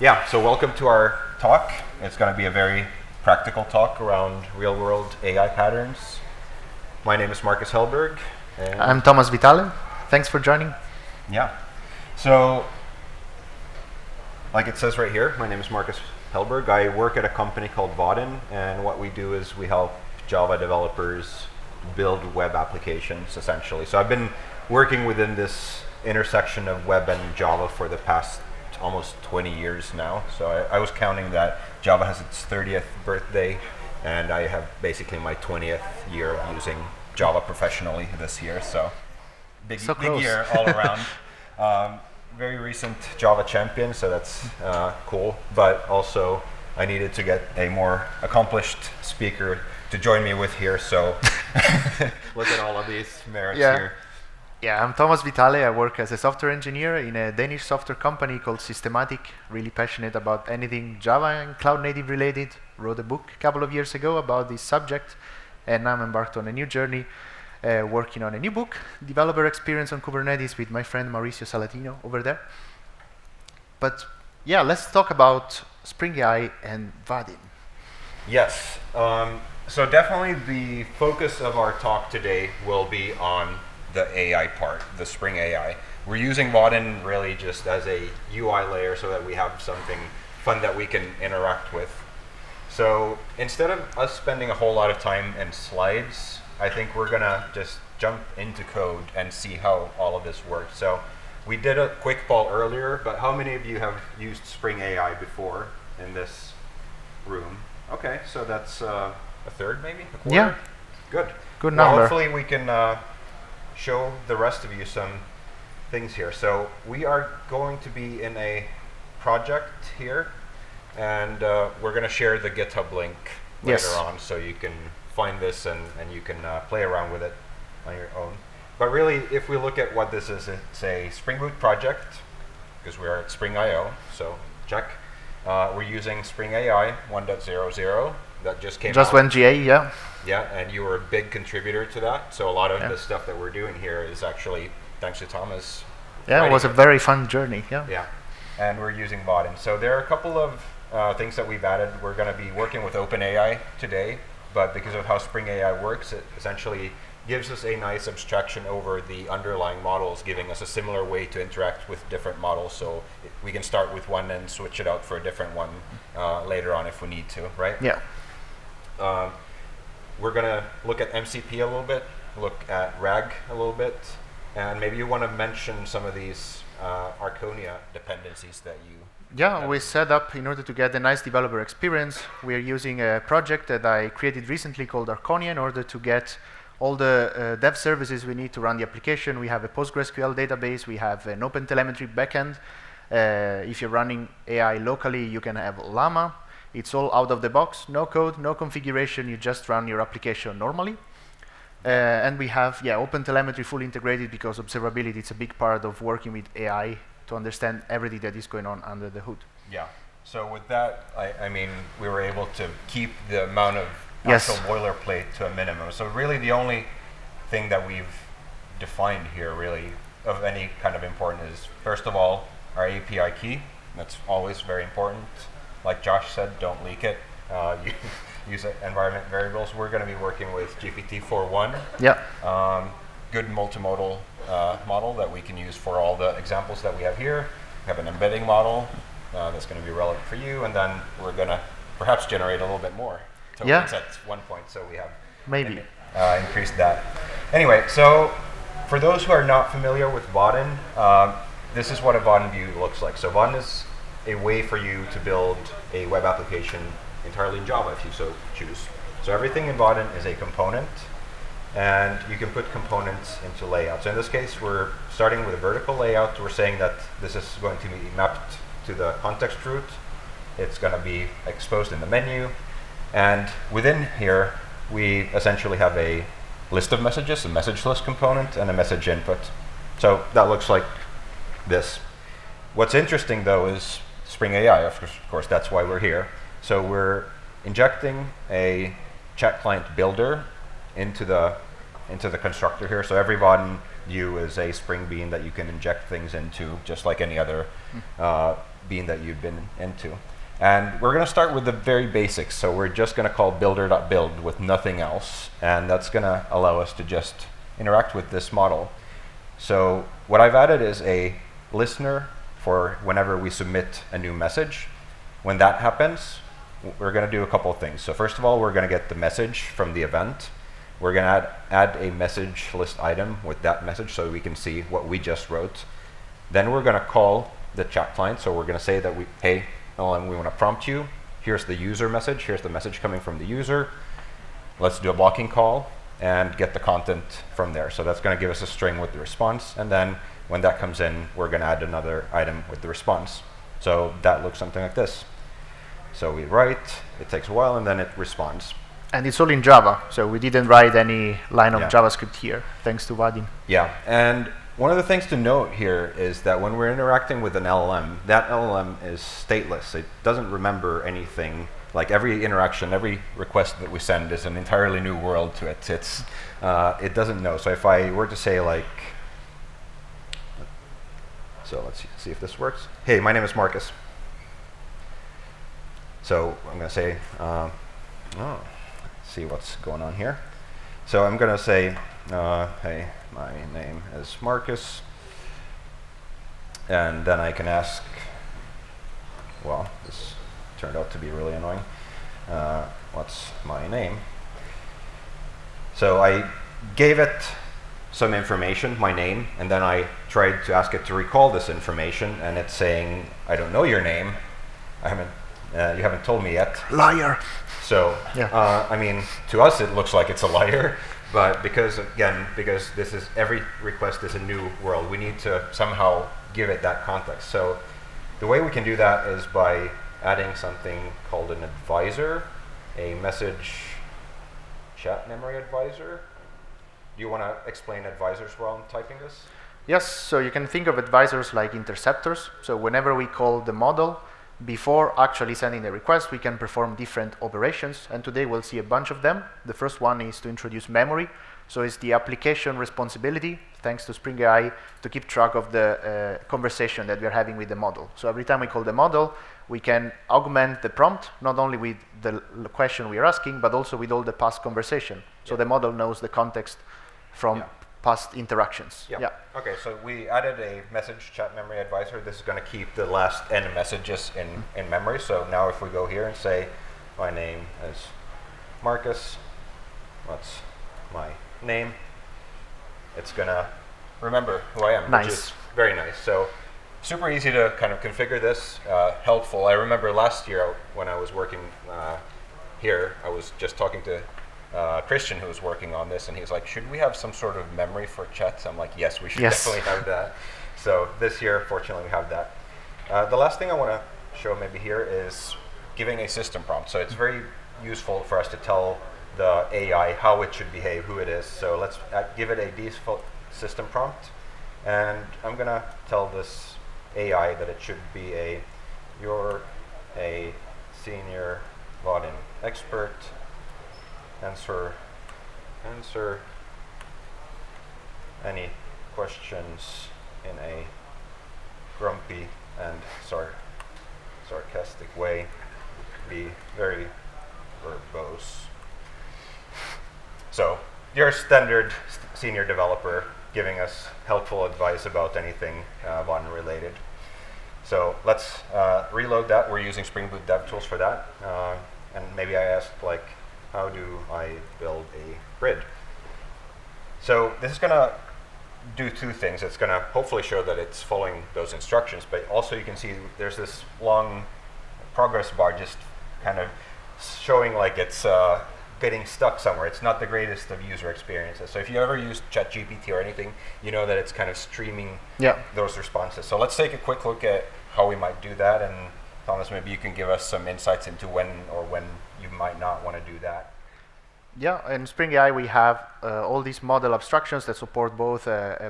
Yeah, so welcome to our talk. It's going to be a very practical talk around real-world AI patterns. My name is Marcus Hellberg. And I'm Thomas Vitale. Thanks for joining. Yeah. So, like it says right here, my name is Marcus Hellberg. I work at a company called Vaadin, and what we do is we help Java developers build web applications, essentially. So I've been working within this intersection of web and Java for the past almost 20 years now. So I was counting that Java has its 30th birthday, and I have basically my 20th year of using Java professionally this year. So big year all around. Very recent Java champion, so that's cool. But also, I needed to get a more accomplished speaker to join me with here. So look at all of these merits here. Yeah, I'm Thomas Vitale. I work as a software engineer in a Danish software company called Systematic. Really passionate about anything Java and cloud native related. Wrote a book a couple of years ago about this subject, and now I'm embarked on a new journey, working on a new book, Developer Experience on Kubernetes, with my friend Mauricio Salatino over there. But yeah, let's talk about Spring AI and Vaadin. Yes. So definitely the focus of our talk today will be on the AI part, the Spring AI. We're using Vaadin really just as a UI layer so that we have something fun that we can interact with. So instead of us spending a whole lot of time in slides, I think we're gonna just jump into code and see how all of this works. So we did a quick poll earlier, but how many of you have used Spring AI before in this room? Okay, so that's a third maybe? A quarter? Yeah. Good. Good number. Hopefully we can show the rest of you some things here. So we are going to be in a project here, and we're going to share the GitHub link later on, so you can find this and you can play around with it on your own. But really, if we look at what this is, it's a Spring Boot project, because we are at Spring I/O, so check. We're using Spring AI 1.00 that just came out. Just went GA, yeah. Yeah, and you were a big contributor to that. So a lot of the stuff that we're doing here is actually thanks to Thomas. Yeah, it was a very fun journey, yeah. Yeah, and we're using Vaadin. So there are a couple of things that we've added. We're going to be working with OpenAI today, but because of how Spring AI works, it essentially gives us a nice abstraction over the underlying models, giving us a similar way to interact with different models. So we can start with one and switch it out for a different one later on if we need to, right? Yeah. We're going to look at MCP a little bit, look at RAG a little bit, and maybe you want to mention some of these Arconia dependencies that you... Yeah, we set up, in order to get a nice developer experience, we're using a project that I created recently called Arconia in order to get all the dev services we need to run the application. We have a PostgreSQL database, we have an OpenTelemetry backend. If you're running AI locally, you can have Llama. It's all out of the box, no code, no configuration, you just run your application normally. And we have OpenTelemetry fully integrated, because observability is a big part of working with AI to understand everything that is going on under the hood. Yeah, so with that, I mean, we were able to keep the amount of actual boilerplate to a minimum. So really the only thing that we've defined here really of any kind of importance is, first of all, our API key. That's always very important. Like Josh said, don't leak it. Use environment variables. We're going to be working with GPT-4.1. Yeah. Good multimodal model that we can use for all the examples that we have here. We have an embedding model that's going to be relevant for you, and then we're going to perhaps generate a little bit more tokens at one point, so we have maybe increased that. Anyway, so for those who are not familiar with Vaadin, this is what a Vaadin view looks like. So Vaadin is a way for you to build a web application entirely in Java if you so choose. So everything in Vaadin is a component, and you can put components into layouts. So in this case, we're starting with a vertical layout. We're saying that this is going to be mapped to the context root. It's going to be exposed in the menu. And within here, we essentially have a list of messages, a message list component, and a message input. So that looks like this. What's interesting, though, is Spring AI, of course, that's why we're here. So we're injecting a chat client builder into the constructor here. So every Vaadin view is a Spring Bean that you can inject things into, just like any other bean that you've been into. And we're going to start with the very basics. So we're just going to call builder.build with nothing else. And that's going to allow us to just interact with this model. So what I've added is a listener for whenever we submit a new message. When that happens, we're going to do a couple of things. So first of all, we're going to get the message from the event. We're going to add a message list item with that message so we can see what we just wrote. Then we're going to call the chat client. So we're going to say that hey, LLM, we want to prompt you. Here's the user message. Here's the message coming from the user. Let's do a blocking call and get the content from there. So that's going to give us a string with the response. And then when that comes in, we're going to add another item with the response. So that looks something like this. So we write, it takes a while, and then it responds. And it's all in Java, so we didn't write any line of JavaScript here, thanks to Vaadin. Yeah, and one of the things to note here is that when we're interacting with an LLM, that LLM is stateless. It doesn't remember anything. Like every interaction, every request that we send is an entirely new world to it. It doesn't know. So if I were to say like, so let's see if this works. Hey, my name is Marcus. So I'm going to say, let's see what's going on here. So I'm going to say, hey, my name is Marcus. And then I can ask, well, this turned out to be really annoying. What's my name? So I gave it some information, my name, and then I tried to ask it to recall this information, and it's saying, I don't know your name. You haven't told me yet. Liar. So, yeah. I mean, to us it looks like it's a liar, but because this is, every request is a new world, we need to somehow give it that context. So the way we can do that is by adding something called an advisor, a message chat memory advisor. Do you want to explain advisors while I'm typing this? Yes, so you can think of advisors like interceptors. So whenever we call the model, before actually sending the request, we can perform different operations, and today we'll see a bunch of them. The first one is to introduce memory. So it's the application responsibility, thanks to Spring AI, to keep track of the conversation that we're having with the model. So every time we call the model, we can augment the prompt, not only with the question we are asking, but also with all the past conversation. So the model knows the context from past interactions. Yeah. Okay, so we added a message chat memory advisor. This is going to keep the last n messages in memory. So now if we go here and say, my name is Marcus, what's my name? It's going to remember who I am, nice. Which is very nice. So super easy to kind of configure this, helpful. I remember last year when I was working here, I was just talking to Christian, who was working on this, and he's like, should we have some sort of memory for chats? I'm like, yes, we should definitely have that. So this year, fortunately, we have that. The last thing I want to show maybe here is giving a system prompt. So it's very useful for us to tell the AI how it should behave, who it is. So let's give it a default system prompt. And I'm going to tell this AI that it should be you're a senior Vaadin expert. Answer any questions in a grumpy and sarcastic way. Be very verbose. So your standard senior developer giving us helpful advice about anything Vaadin related. So let's reload that. We're using Spring Boot DevTools for that. And maybe I asked, like, how do I build a grid? So this is going to do two things. It's going to hopefully show that it's following those instructions, but also you can see there's this long progress bar just kind of showing like it's getting stuck somewhere. It's not the greatest of user experiences. So if you ever use ChatGPT or anything, you know that it's kind of streaming those responses. So let's take a quick look at how we might do that, and Thomas, maybe you can give us some insights into when you might not want to do that. Yeah, in Spring AI we have all these model abstractions that support both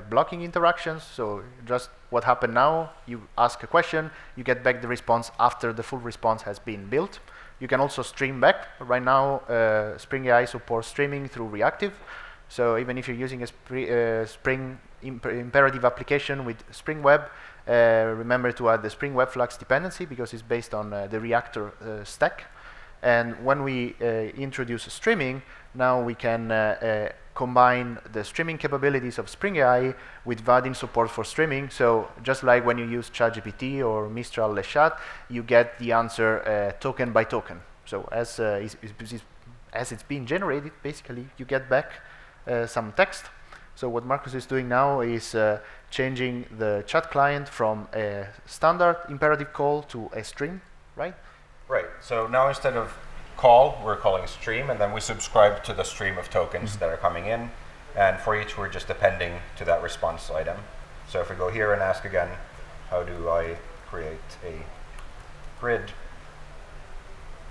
blocking interactions. So just what happened now, you ask a question, you get back the response after the full response has been built. You can also stream back. Right now, Spring AI supports streaming through reactive. So even if you're using a Spring imperative application with Spring Web, remember to add the Spring Web Flux dependency because it's based on the Reactor stack. And when we introduce streaming, now we can combine the streaming capabilities of Spring AI with Vaadin support for streaming. So just like when you use ChatGPT or Mistral Le Chat, you get the answer token by token. So as it's being generated, basically, you get back some text. So what Marcus is doing now is changing the chat client from a standard imperative call to a stream, right? Right. So now instead of call, we're calling stream, and then we subscribe to the stream of tokens that are coming in. And for each, we're just appending to that response item. So if we go here and ask again, how do I create a grid?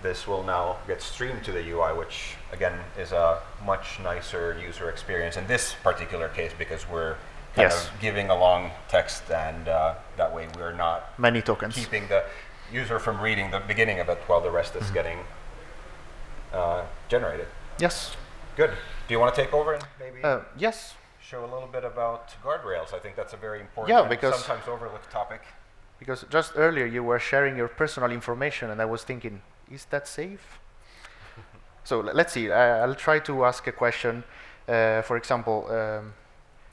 This will now get streamed to the UI, which again is a much nicer user experience in this particular case because we're kind of giving a long text, and that way we're not many tokens keeping the user from reading the beginning of it while the rest is getting generated. Yes. Good. Do you want to take over and maybe yes. show a little bit about guardrails? I think that's a very important and sometimes overlooked topic. Because just earlier you were sharing your personal information, and I was thinking, is that safe? So let's see. I'll try to ask a question. For example,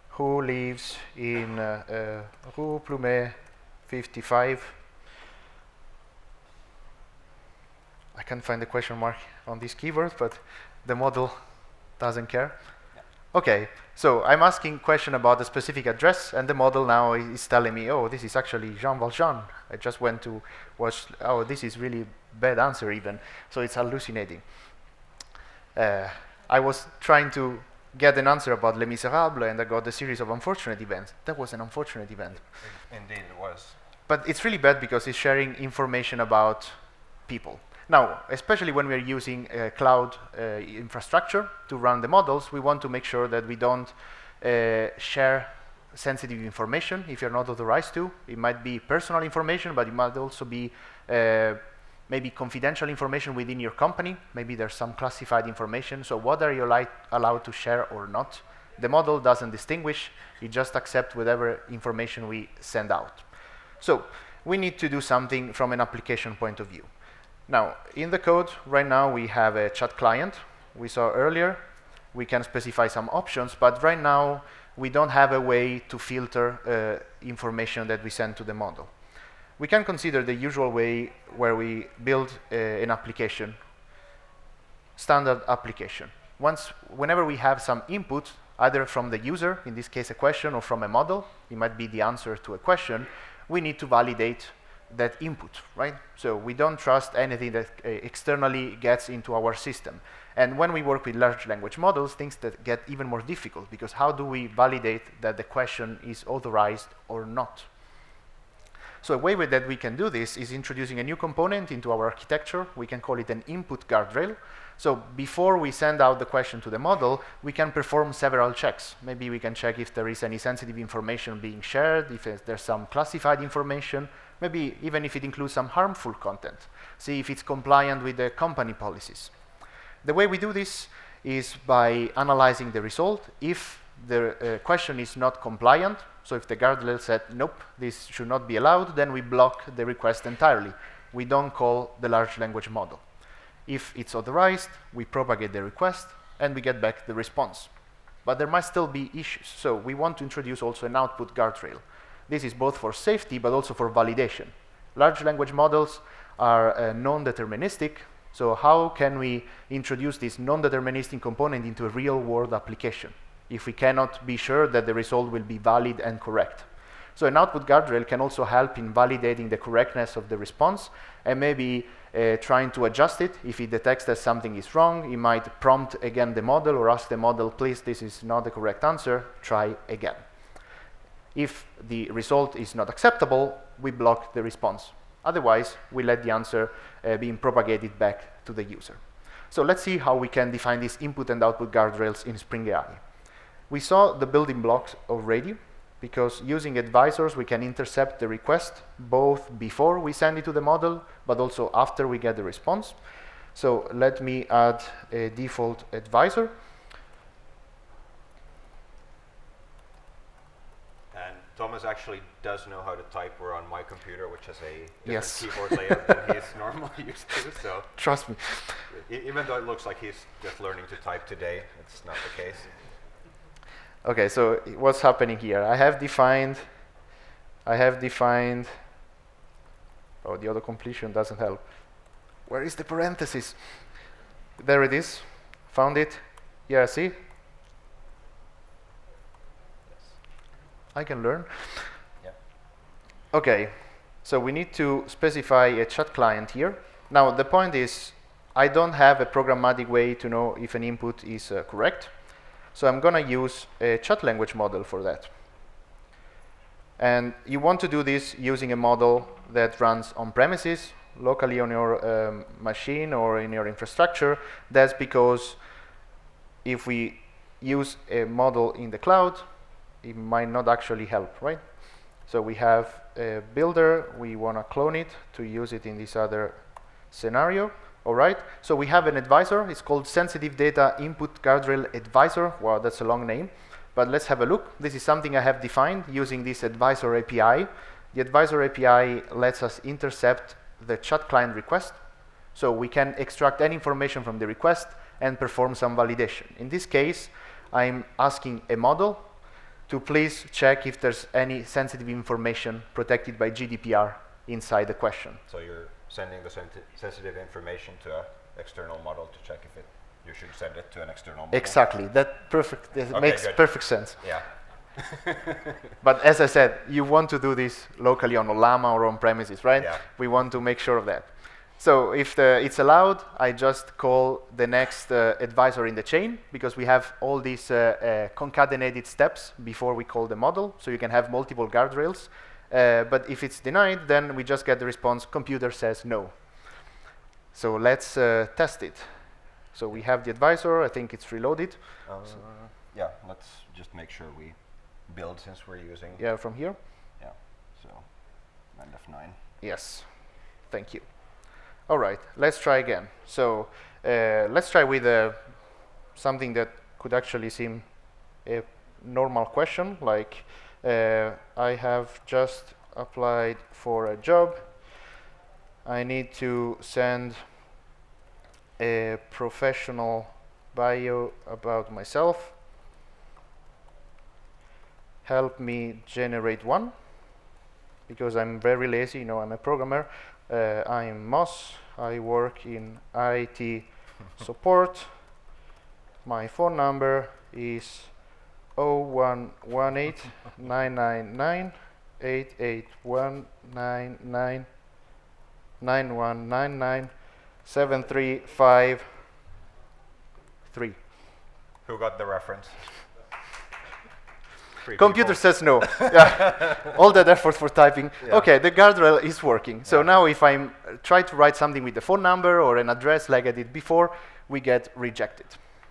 who lives in Rue Plumet 55? I can't find the question mark on this keyword, but the model doesn't care. Yeah. Okay, so I'm asking a question about a specific address, and the model now is telling me, oh, this is actually Jean Valjean. I just went to watch, oh, this is really bad answer even, so it's hallucinating. I was trying to get an answer about Les Miserables, and I got a series of unfortunate events. That was an unfortunate event. Indeed, it was. But it's really bad because it's sharing information about people. Now, especially when we're using cloud infrastructure to run the models, we want to make sure that we don't share sensitive information if you're not authorized to. It might be personal information, but it might also be maybe confidential information within your company. Maybe there's some classified information. So what are you allowed to share or not? The model doesn't distinguish. It just accepts whatever information we send out. So we need to do something from an application point of view. Now, in the code, right now we have a chat client. We saw earlier, we can specify some options, but right now we don't have a way to filter information that we send to the model. We can consider the usual way where we build an application, standard application. Whenever we have some input, either from the user, in this case a question, or from a model, it might be the answer to a question, we need to validate that input, right? So we don't trust anything that externally gets into our system. And when we work with large language models, things that get even more difficult, because how do we validate that the question is authorized or not? So a way that we can do this is introducing a new component into our architecture. We can call it an input guardrail. So before we send out the question to the model, we can perform several checks. Maybe we can check if there is any sensitive information being shared, if there's some classified information, maybe even if it includes some harmful content. See if it's compliant with the company policies. The way we do this is by analyzing the result. If the question is not compliant, so if the guardrail said, nope, this should not be allowed, then we block the request entirely. We don't call the large language model. If it's authorized, we propagate the request, and we get back the response. But there might still be issues, so we want to introduce also an output guardrail. This is both for safety, but also for validation. Large language models are non-deterministic, so how can we introduce this non-deterministic component into a real-world application if we cannot be sure that the result will be valid and correct? So an output guardrail can also help in validating the correctness of the response and maybe trying to adjust it. If it detects that something is wrong, it might prompt again the model or ask the model, please, this is not the correct answer, try again. If the result is not acceptable, we block the response. Otherwise, we let the answer being propagated back to the user. So let's see how we can define these input and output guardrails in Spring AI. We saw the building blocks already, because using advisors, we can intercept the request both before we send it to the model, but also after we get the response. So let me add a default advisor. And Thomas actually does know how to type. We're on my computer, which has a different Yes. keyboard layout than he's normally used to. So Trust me. even though it looks like he's just learning to type today, it's not the case. Okay, so what's happening here? I have defined, oh, the auto completion doesn't help. Where is the parenthesis? There it is. Found it. Yeah, see? Yes. I can learn. Yeah. Okay, so we need to specify a chat client here. Now, the point is, I don't have a programmatic way to know if an input is correct. So I'm going to use a chat language model for that. And you want to do this using a model that runs on premises, locally on your machine or in your infrastructure. That's because if we use a model in the cloud, it might not actually help, right? So we have a builder. We want to clone it to use it in this other scenario. All right, so we have an advisor. It's called Sensitive Data Input Guardrail Advisor. Wow, that's a long name. But let's have a look. This is something I have defined using this advisor API. The advisor API lets us intercept the chat client request. So we can extract any information from the request and perform some validation. In this case, I'm asking a model to please check if there's any sensitive information protected by GDPR inside the question. So you're sending the sensitive information to an external model to check if you should send it to an external model? Exactly. That makes good. perfect sense. Yeah. But as I said, you want to do this locally on Llama or on premises, right? Yeah. We want to make sure of that. So if it's allowed, I just call the next advisor in the chain, because we have all these concatenated steps before we call the model. So you can have multiple guardrails. But if it's denied, then we just get the response, computer says no. So let's test it. So we have the advisor. I think it's reloaded. Yeah, let's just make sure we build since we're using. Yeah, from here. Yeah, so and F9. Yes, thank you. All right, let's try again. So let's try with something that could actually seem a normal question, like I have just applied for a job. I need to send a professional bio about myself. Help me generate one, because I'm very lazy. You know, I'm a programmer. I'm Moss. I work in IT support. My phone number is 0118-999-8819-9199-7353. Who got the reference? Computer says no. Yeah. All that effort for typing. Yeah. Okay, the guardrail is working. So now if I try to write something with the phone number or an address like I did before, we get rejected.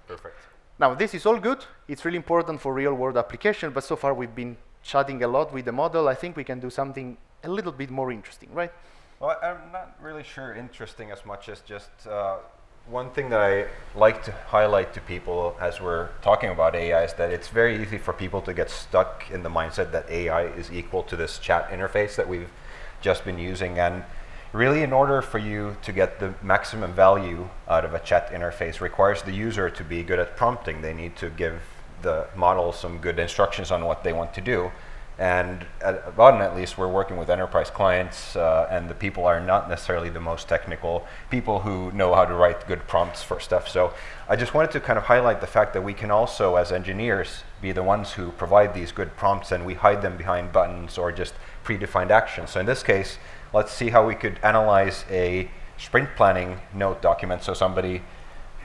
Perfect. Now, this is all good. It's really important for real-world application, but so far we've been chatting a lot with the model. I think we can do something a little bit more interesting, right? Well, I'm not really sure interesting as much as just one thing that I like to highlight to people as we're talking about AI is that it's very easy for people to get stuck in the mindset that AI is equal to this chat interface that we've just been using. And really, in order for you to get the maximum value out of a chat interface requires the user to be good at prompting. They need to give the model some good instructions on what they want to do. And at Vaadin, at least, we're working with enterprise clients, and the people are not necessarily the most technical people who know how to write good prompts for stuff. So I just wanted to kind of highlight the fact that we can also, as engineers, be the ones who provide these good prompts, and we hide them behind buttons or just predefined actions. So in this case, let's see how we could analyze a sprint planning note document. So somebody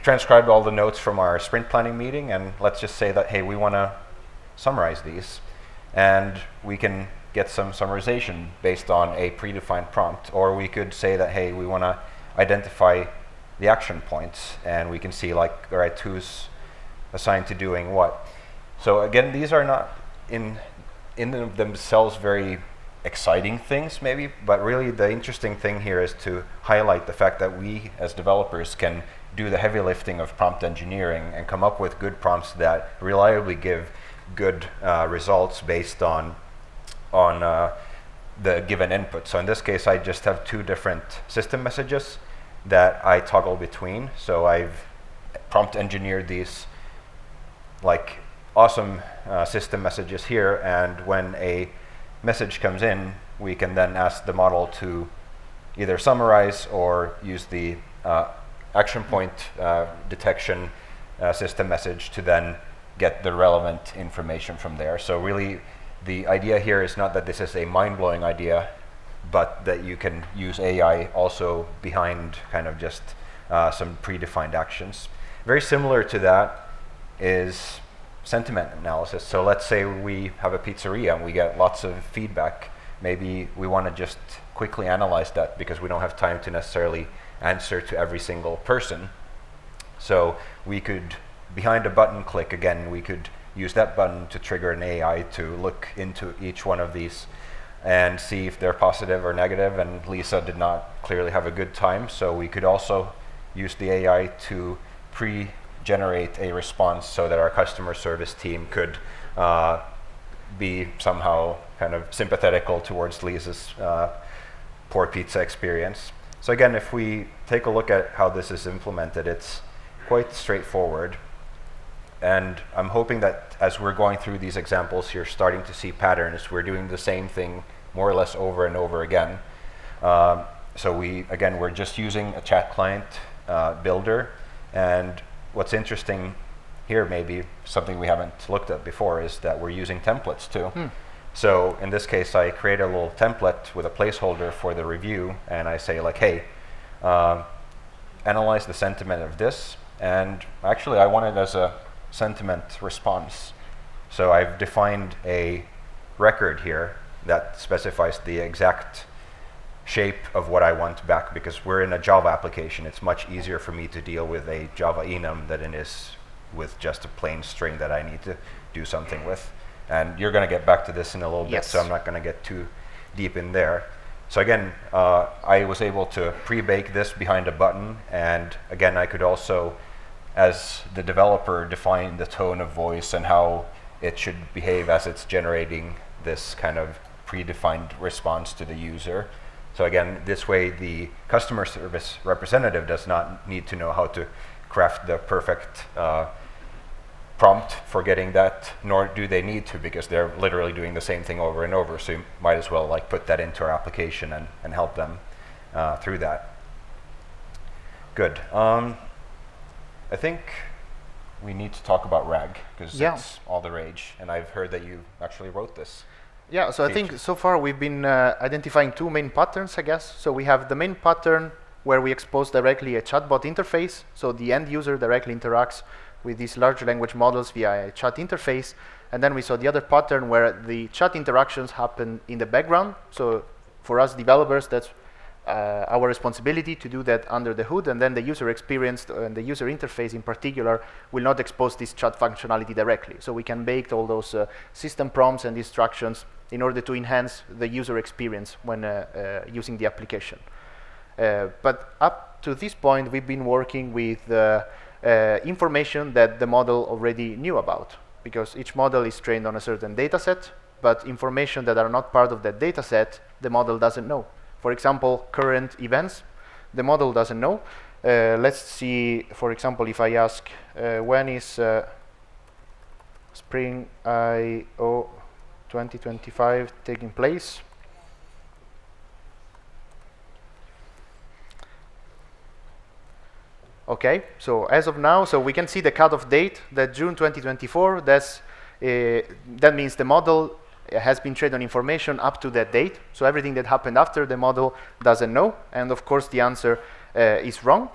transcribed all the notes from our sprint planning meeting, and let's just say that, hey, we want to summarize these. And we can get some summarization based on a predefined prompt. Or we could say that, hey, we want to identify the action points, and we can see, like, all right, who's assigned to doing what. So again, these are not in themselves very exciting things maybe, but really the interesting thing here is to highlight the fact that we as developers can do the heavy lifting of prompt engineering and come up with good prompts that reliably give good results based on on the given input. So in this case, I just have two different system messages that I toggle between. So I've prompt engineered these like awesome system messages here, and when a message comes in, we can then ask the model to either summarize or use the action point detection system message to then get the relevant information from there. So really, the idea here is not that this is a mind-blowing idea, but that you can use AI also behind kind of just some predefined actions. Very similar to that is sentiment analysis. So let's say we have a pizzeria and we get lots of feedback. Maybe we want to just quickly analyze that because we don't have time to necessarily answer to every single person. So we could, behind a button click, again, we could use that button to trigger an AI to look into each one of these and see if they're positive or negative. And Lisa did not clearly have a good time, so we could also use the AI to pre-generate a response so that our customer service team could be somehow kind of sympathetical towards Lisa's poor pizza experience. So again, if we take a look at how this is implemented, it's quite straightforward. And I'm hoping that as we're going through these examples, you're starting to see patterns. We're doing the same thing more or less over and over again. So we're just using a chat client builder. And what's interesting here, maybe something we haven't looked at before, is that we're using templates too. So in this case, I create a little template with a placeholder for the review, and I say like, hey, analyze the sentiment of this. And actually, I want it as a sentiment response. So I've defined a record here that specifies the exact shape of what I want back, because we're in a Java application. It's much easier for me to deal with a Java enum than it is with just a plain string that I need to do something with. And you're going to get back to this in a little bit, so I'm not going to get too deep in there. So again, I was able to pre-bake this behind a button, and again, I could also, as the developer, define the tone of voice and how it should behave as it's generating this kind of predefined response to the user. So again, this way the customer service representative does not need to know how to craft the perfect prompt for getting that, nor do they need to, because they're literally doing the same thing over and over. So you might as well like put that into our application and help them through that. Good. I think we need to talk about RAG, because it's all the rage, and I've heard that you actually wrote this. Yeah, so I think so far we've been identifying two main patterns, I guess. So we have the main pattern where we expose directly a chatbot interface, so the end user directly interacts with these large language models via a chat interface. And then we saw the other pattern where the chat interactions happen in the background. So for us developers, that's our responsibility to do that under the hood, and then the user experience and the user interface in particular will not expose this chat functionality directly. So we can bake all those system prompts and instructions in order to enhance the user experience when using the application. But up to this point, we've been working with information that the model already knew about, because each model is trained on a certain data set, but information that are not part of that data set, the model doesn't know. For example, current events, the model doesn't know. Let's see, for example, if I ask, when is Spring AI 2025 taking place? Okay, so as of now, so we can see the cutoff date, that June 2024. That means the model has been trained on information up to that date. So everything that happened after, the model doesn't know. And of course, the answer is wrong.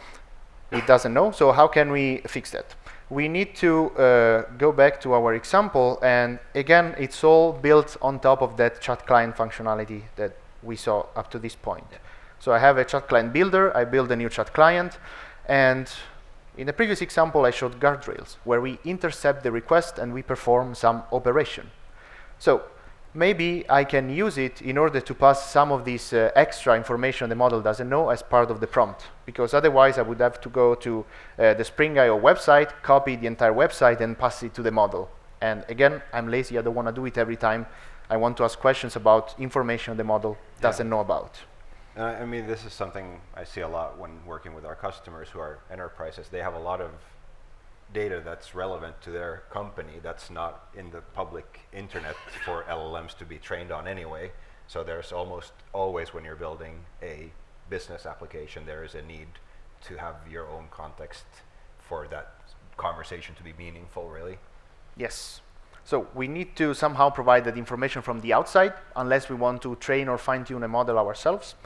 It doesn't know. So how can we fix that? We need to go back to our example. And again, it's all built on top of that chat client functionality that we saw up to this point. So I have a chat client builder. I build a new chat client. And in the previous example, I showed guardrails, where we intercept the request and we perform some operation. So maybe I can use it in order to pass some of this extra information the model doesn't know as part of the prompt, because otherwise I would have to go to the Spring IO website, copy the entire website, and pass it to the model. And again, I'm lazy. I don't want to do it every time. I want to ask questions about information the model doesn't know about. I mean, this is something I see a lot when working with our customers who are enterprises. They have a lot of data that's relevant to their company that's not in the public internet for LLMs to be trained on anyway. So there's almost always, when you're building a business application, there is a need to have your own context for that conversation to be meaningful, really. Yes. So we need to somehow provide that information from the outside, unless we want to train or fine-tune a model ourselves.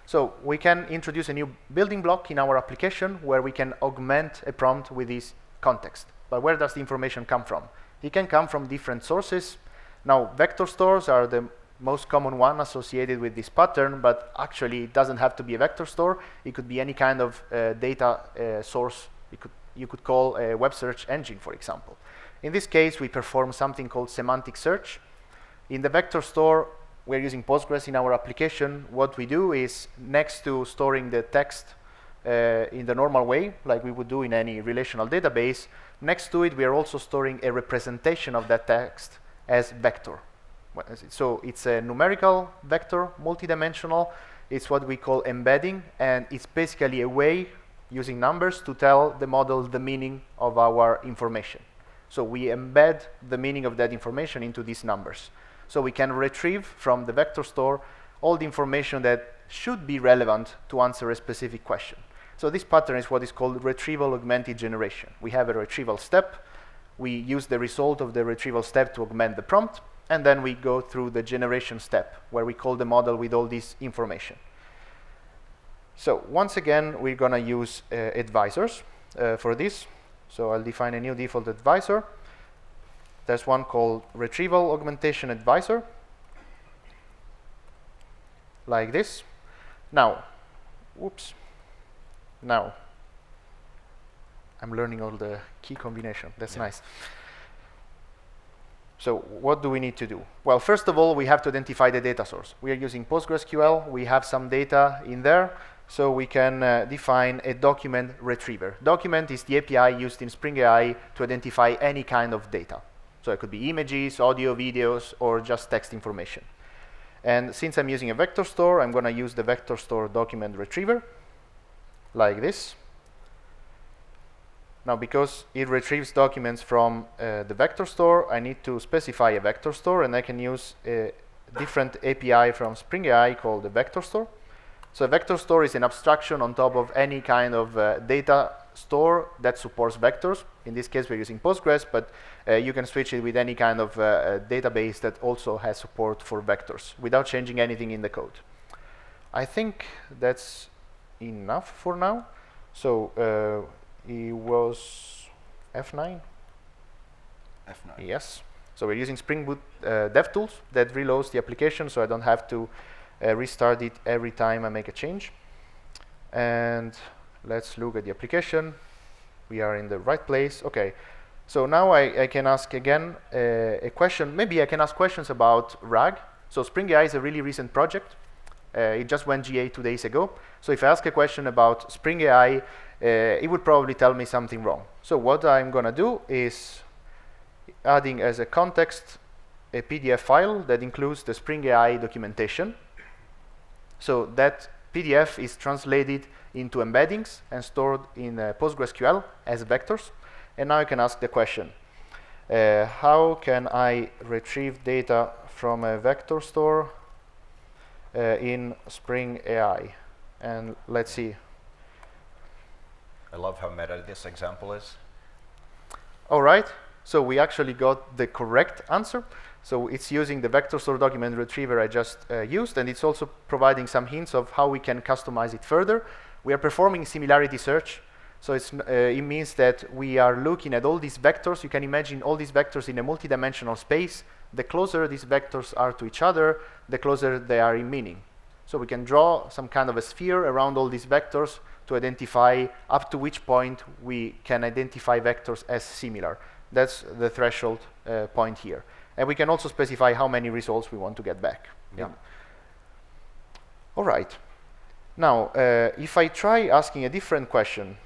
So we can introduce a new building block in our application where we can augment a prompt with this context. But where does the information come from? It can come from different sources. Now, vector stores are the most common one associated with this pattern, but actually it doesn't have to be a vector store. It could be any kind of data source. You could call a web search engine, for example. In this case, we perform something called semantic search. In the vector store, we're using Postgres in our application. What we do is, next to storing the text in the normal way, like we would do in any relational database, next to it, we are also storing a representation of that text as vector. So it's a numerical vector, multidimensional. It's what we call embedding, and it's basically a way, using numbers, to tell the model the meaning of our information. So we embed the meaning of that information into these numbers. So we can retrieve from the vector store all the information that should be relevant to answer a specific question. So this pattern is what is called retrieval augmented generation. We have a retrieval step. We use the result of the retrieval step to augment the prompt, and then we go through the generation step, where we call the model with all this information. So once again, we're going to use advisors for this. So I'll define a new default advisor. There's one called retrieval augmentation advisor, like this. Now, whoops. Now, I'm learning all the key combination. That's nice. So what do we need to do? Well, first of all, we have to identify the data source. We are using PostgreSQL. We have some data in there. So we can define a document retriever. Document is the API used in Spring AI to identify any kind of data. So it could be images, audio, videos, or just text information. And since I'm using a vector store, I'm going to use the vector store document retriever, like this. Now, because it retrieves documents from the vector store, I need to specify a vector store, and I can use a different API from Spring AI called the vector store. So a vector store is an abstraction on top of any kind of data store that supports vectors. In this case, we're using Postgres, but you can switch it with any kind of database that also has support for vectors without changing anything in the code. I think that's enough for now. So it was F9? F9. Yes. So we're using Spring Boot DevTools that reloads the application, so I don't have to restart it every time I make a change. And let's look at the application. We are in the right place. OK. So now I can ask again a question. Maybe I can ask questions about RAG. So Spring AI is a really recent project. It just went GA 2 days ago. So if I ask a question about Spring AI, it would probably tell me something wrong. So what I'm going to do is adding as a context a PDF file that includes the Spring AI documentation. So that PDF is translated into embeddings and stored in PostgreSQL as vectors. And now I can ask the question, how can I retrieve data from a vector store in Spring AI? And let's see. I love how meta this example is. All right. So we actually got the correct answer. So it's using the vector store document retriever I just used, and it's also providing some hints of how we can customize it further. We are performing similarity search. So it means that we are looking at all these vectors. You can imagine all these vectors in a multidimensional space. The closer these vectors are to each other, the closer they are in meaning. So we can draw some kind of a sphere around all these vectors to identify up to which point we can identify vectors as similar. That's the threshold point here. And we can also specify how many results we want to get back. Yeah. All right. Now, if I try asking a different question,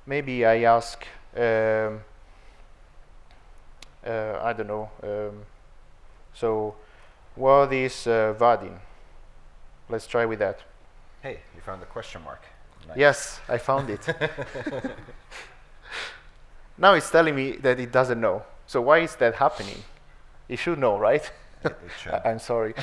maybe I ask, I don't know, so What is Vaadin? Let's try with that. Hey, you found the question mark. Nice. Yes, I found it. Now it's telling me that it doesn't know. So why is that happening? It should know, right? It should. I'm sorry.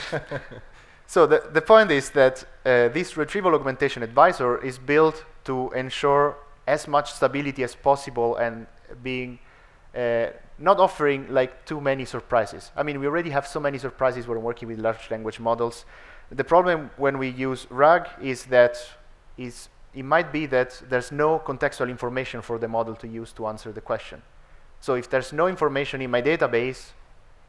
So the point is that this retrieval augmentation advisor is built to ensure as much stability as possible and being not offering like too many surprises. I mean, we already have so many surprises when working with large language models. The problem when we use RAG is that it might be that there's no contextual information for the model to use to answer the question. So if there's no information in my database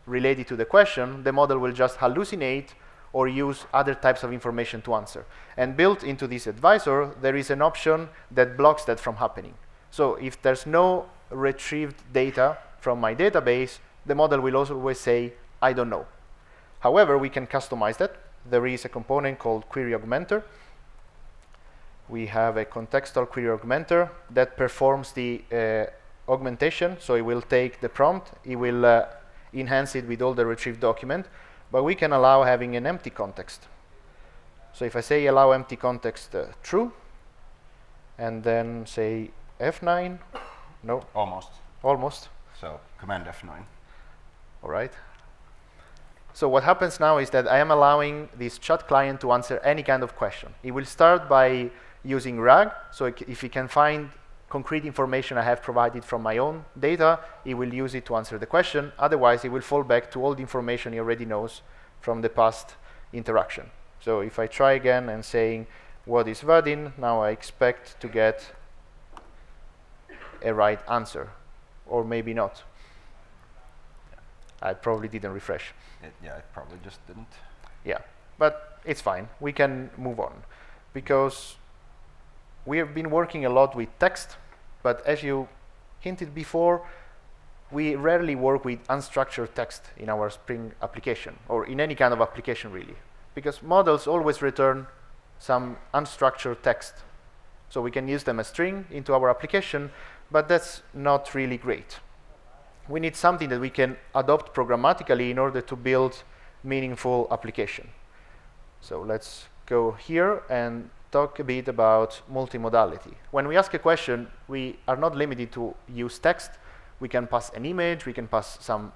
related to the question, the model will just hallucinate or use other types of information to answer. And built into this advisor, there is an option that blocks that from happening. So if there's no retrieved data from my database, the model will always say, I don't know. However, we can customize that. There is a component called query augmenter. We have a contextual query augmenter that performs the augmentation. So it will take the prompt, it will enhance it with all the retrieved document, but we can allow having an empty context. So if I say allow empty context true, and then say F9, no. Almost. Almost. So command F9. All right. So what happens now is that I am allowing this chat client to answer any kind of question. It will start by using RAG. So if it can find concrete information I have provided from my own data, it will use it to answer the question. Otherwise, it will fall back to all the information he already knows from the past interaction. So if I try again and saying, what is Vaadin? Now I expect to get a right answer, or maybe not. I probably didn't refresh. Yeah, it probably just didn't. Yeah, but it's fine. We can move on because we have been working a lot with text, but as you hinted before, we rarely work with unstructured text in our Spring application, or in any kind of application really, because models always return some unstructured text. So we can use them as string into our application, but that's not really great. We need something that we can adopt programmatically in order to build meaningful application. So let's go here and talk a bit about multimodality. When we ask a question, we are not limited to use text. We can pass an image, we can pass some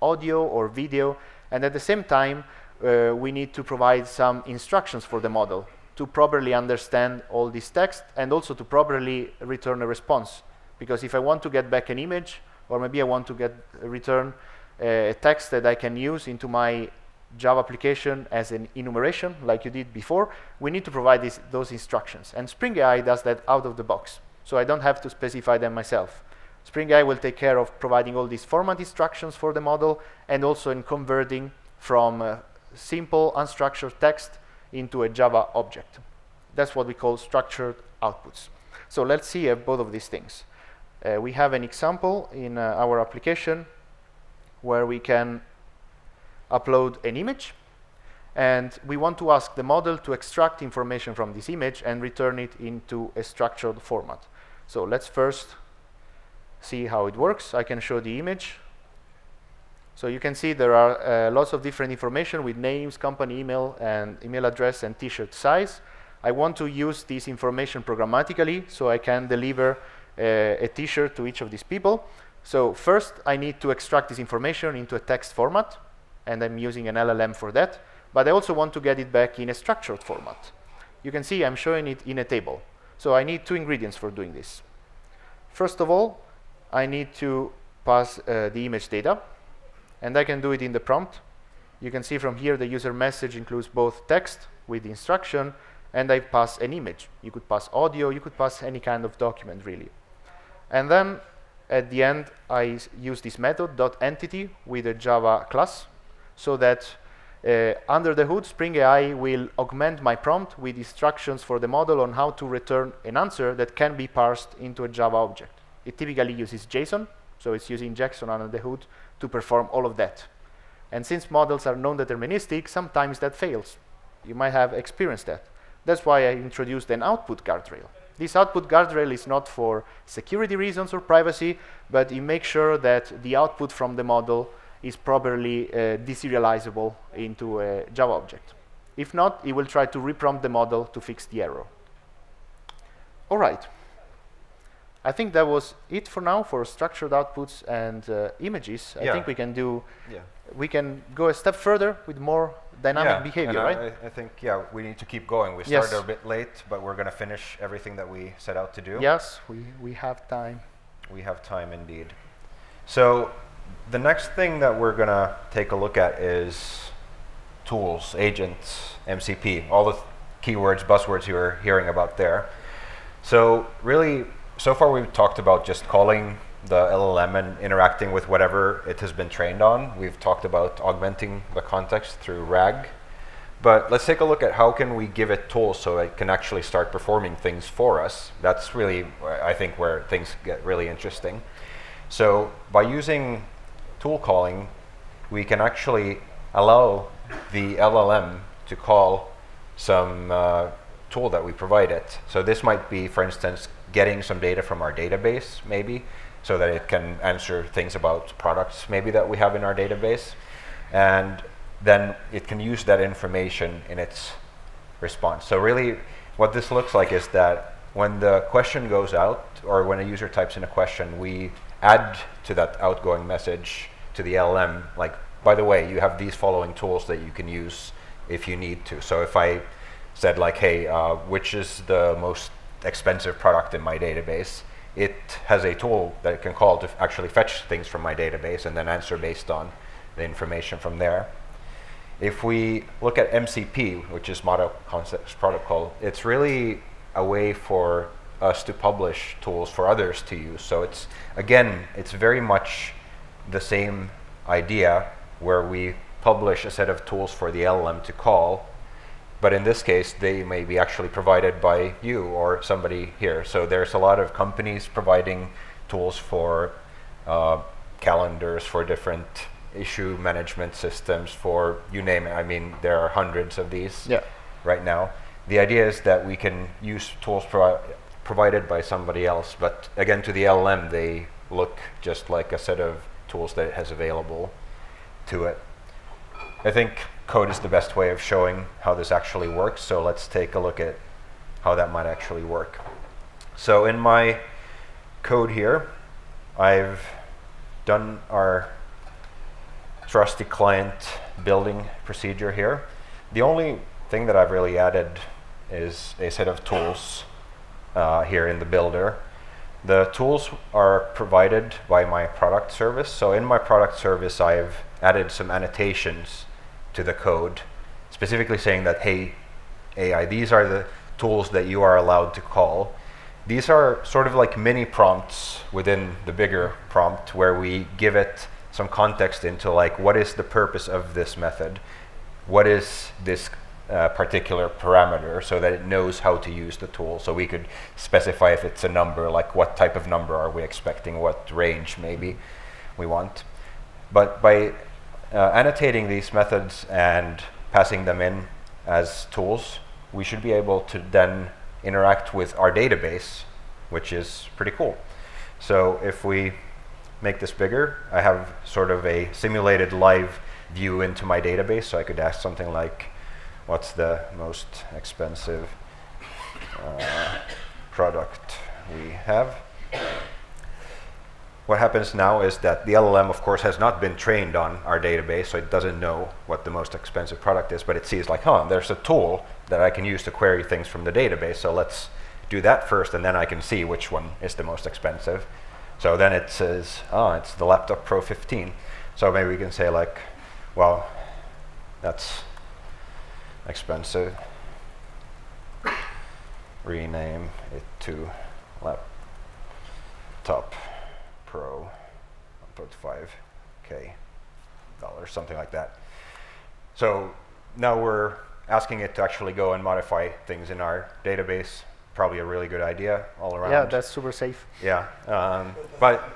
audio or video, and at the same time, we need to provide some instructions for the model to properly understand all this text and also to properly return a response. Because if I want to get back an image, or maybe I want to return a text that I can use into my Java application as an enumeration, like you did before, we need to provide those instructions. And Spring AI does that out of the box. So I don't have to specify them myself. Spring AI will take care of providing all these format instructions for the model and also in converting from simple unstructured text into a Java object. That's what we call structured outputs. So let's see both of these things. We have an example in our application where we can upload an image, and we want to ask the model to extract information from this image and return it into a structured format. So let's first see how it works. I can show the image. So you can see there are lots of different information with names, company email, and email address and t-shirt size. I want to use this information programmatically so I can deliver a t-shirt to each of these people. So first I need to extract this information into a text format, and I'm using an LLM for that, but I also want to get it back in a structured format. You can see I'm showing it in a table. So I need two ingredients for doing this. First of all, I need to pass the image data, and I can do it in the prompt. You can see from here the user message includes both text with instruction, and I pass an image. You could pass audio, you could pass any kind of document really. And then at the end, I use this method .entity with a Java class, so that under the hood, Spring AI will augment my prompt with instructions for the model on how to return an answer that can be parsed into a Java object. It typically uses JSON, so it's using JSON under the hood to perform all of that. And since models are non-deterministic, sometimes that fails. You might have experienced that. That's why I introduced an output guardrail. This output guardrail is not for security reasons or privacy, but it makes sure that the output from the model is properly deserializable into a Java object. If not, it will try to reprompt the model to fix the error. All right. I think that was it for now for structured outputs and images. I think we can do. Yeah. We can go a step further with more dynamic behavior, and right? I think we need to keep going. We started a bit late, but we're going to finish everything that we set out to do. Yes, we have time. We have time indeed. So the next thing that we're going to take a look at is tools, agents, MCP, all the keywords, buzzwords you were hearing about there. So really, so far we've talked about just calling the LLM and interacting with whatever it has been trained on. We've talked about augmenting the context through RAG. But let's take a look at how can we give it tools so it can actually start performing things for us. That's really, I think, where things get really interesting. So by using tool calling, we can actually allow the LLM to call some tool that we provide it. So this might be, for instance, getting some data from our database, maybe, so that it can answer things about products, maybe, that we have in our database. And then it can use that information in its response. So really, what this looks like is that when the question goes out, or when a user types in a question, we add to that outgoing message to the LLM, like, by the way, you have these following tools that you can use if you need to. So if I said, like, hey, which is the most expensive product in my database, it has a tool that it can call to actually fetch things from my database and then answer based on the information from there. If we look at MCP, which is Model Context Protocol, it's really a way for us to publish tools for others to use. So it's, again, it's very much the same idea, where we publish a set of tools for the LLM to call, but in this case, they may be actually provided by you or somebody here. So there's a lot of companies providing tools for calendars, for different issue management systems, for you name it. I mean, there are hundreds of these right now. The idea is that we can use tools provided by somebody else, but again, to the LLM, they look just like a set of tools that it has available to it. I think code is the best way of showing how this actually works, so let's take a look at how that might actually work. So in my code here, I've done our trusty client building procedure here. The only thing that I've really added is a set of tools here in the builder. The tools are provided by my product service. So in my product service, I've added some annotations to the code, specifically saying that, hey, AI, these are the tools that you are allowed to call. These are sort of like mini prompts within the bigger prompt, where we give it some context into, like, what is the purpose of this method? What is this particular parameter, so that it knows how to use the tool. So we could specify if it's a number, like what type of number are we expecting, what range maybe we want. But by annotating these methods and passing them in as tools, we should be able to then interact with our database, which is pretty cool. So if we make this bigger, I have sort of a simulated live view into my database. So I could ask something like, what's the most expensive product we have? What happens now is that the LLM, of course, has not been trained on our database, so it doesn't know what the most expensive product is, but it sees, like, there's a tool that I can use to query things from the database, so let's do that first, and then I can see which one is the most expensive. So then it says, it's the Laptop Pro 15. So maybe we can say, like, well, that's expensive. Rename it to Laptop Pro 1.5K dollars, something like that. So now we're asking it to actually go and modify things in our database. Probably a really good idea all around. Yeah, that's super safe. Yeah, but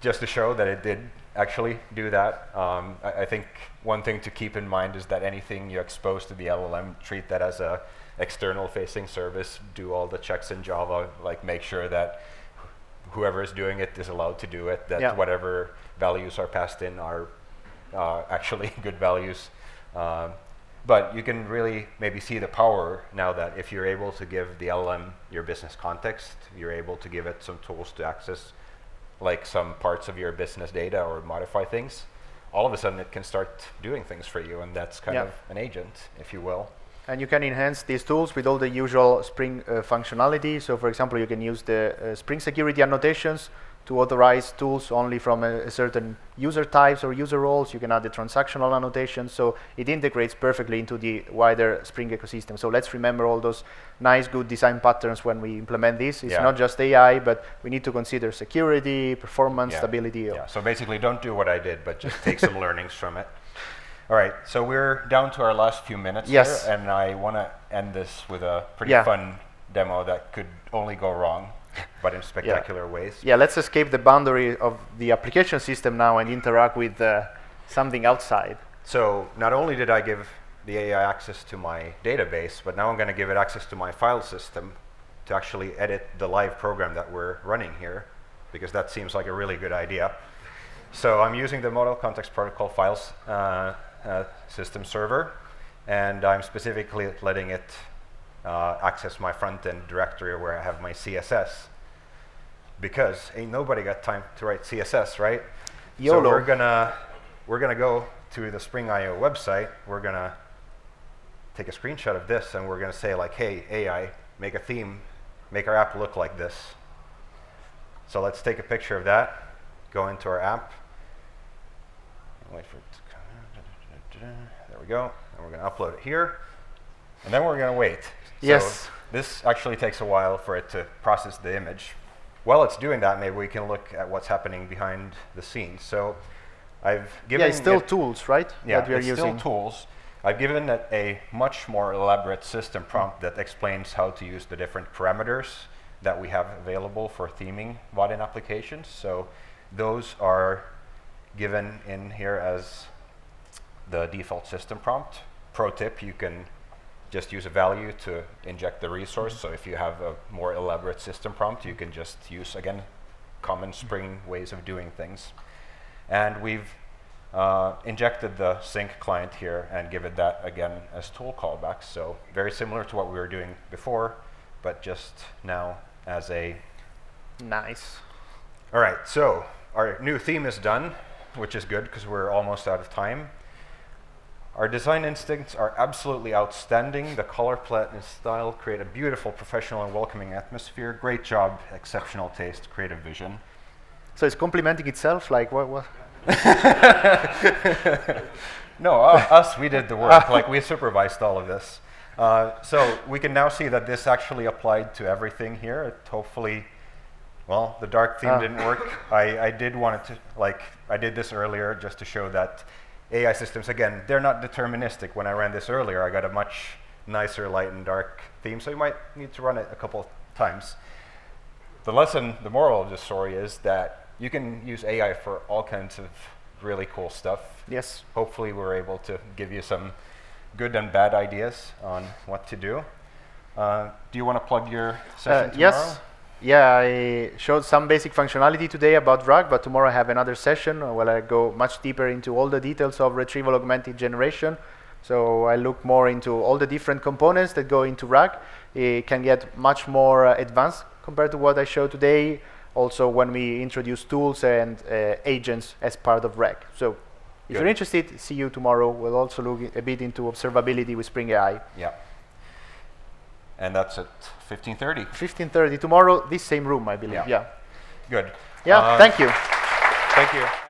just to show that it did actually do that, I think one thing to keep in mind is that anything you expose to the LLM, treat that as a external facing service, do all the checks in Java, like make sure that whoever is doing it is allowed to do it, that whatever values are passed in are actually good values. But you can really maybe see the power now that if you're able to give the LLM your business context, you're able to give it some tools to access like some parts of your business data or modify things, all of a sudden it can start doing things for you, and that's kind of an agent, if you will. And you can enhance these tools with all the usual Spring functionality. So for example, you can use the Spring security annotations to authorize tools only from a certain user types or user roles. You can add the transactional annotations. So it integrates perfectly into the wider Spring ecosystem. So let's remember all those nice, good design patterns when we implement this. It's not just AI, but we need to consider security, performance, stability. Yeah, so basically don't do what I did, but just take some learnings from it. All right, so we're down to our last few minutes here, and I want to end this with a pretty fun demo that could only go wrong, but in spectacular ways. Yeah, let's escape the boundary of the application system now and interact with something outside. So not only did I give the AI access to my database, but now I'm going to give it access to my file system to actually edit the live program that we're running here, because that seems like a really good idea. So I'm using the Model Context Protocol files system server, and I'm specifically letting it access my front-end directory where I have my CSS, because ain't nobody got time to write CSS, right? YOLO. So we're gonna go to the Spring IO website. We're gonna take a screenshot of this, and we're gonna say like, hey, AI, make a theme, make our app look like this. So let's take a picture of that, go into our app, and wait for it to come. There we go. And we're going to upload it here. And then we're going to wait. Yes. So this actually takes a while for it to process the image. While it's doing that, maybe we can look at what's happening behind the scenes. So I've given it's still tools, right? Yeah, that we are using. Still tools. I've given it a much more elaborate system prompt that explains how to use the different parameters that we have available for theming Vaadin applications. So those are given in here as the default system prompt. Pro tip, you can just use a value to inject the resource. So if you have a more elaborate system prompt, you can just use, again, common Spring ways of doing things. And we've injected the sync client here and given that, again, as tool callbacks. So very similar to what we were doing before, but just now as a... Nice. All right, so our new theme is done, which is good because we're almost out of time. Our design instincts are absolutely outstanding. The color palette and style create a beautiful, professional, and welcoming atmosphere. Great job, exceptional taste, creative vision. So it's complementing itself, like what? No, us, we did the work. Like we supervised all of this. So we can now see that this actually applied to everything here. It hopefully, well, the dark theme didn't work. I did want it to, like, I did this earlier just to show that AI systems, again, they're not deterministic. When I ran this earlier, I got a much nicer light and dark theme, so you might need to run it a couple of times. The lesson, the moral of this story is that you can use AI for all kinds of really cool stuff. Yes. Hopefully we're able to give you some good and bad ideas on what to do. Do you want to plug your session tomorrow? Yes. Yeah, I showed some basic functionality today about RAG, but tomorrow I have another session where I go much deeper into all the details of retrieval augmented generation. So I look more into all the different components that go into RAG. It can get much more advanced compared to what I showed today. Also, when we introduce tools and agents as part of RAG. So if you're interested, see you tomorrow. We'll also look a bit into observability with Spring AI. Yeah. And that's at 15:30. 15:30 tomorrow, this same room, I believe. Yeah. Good. Yeah. Thank you. Thank you.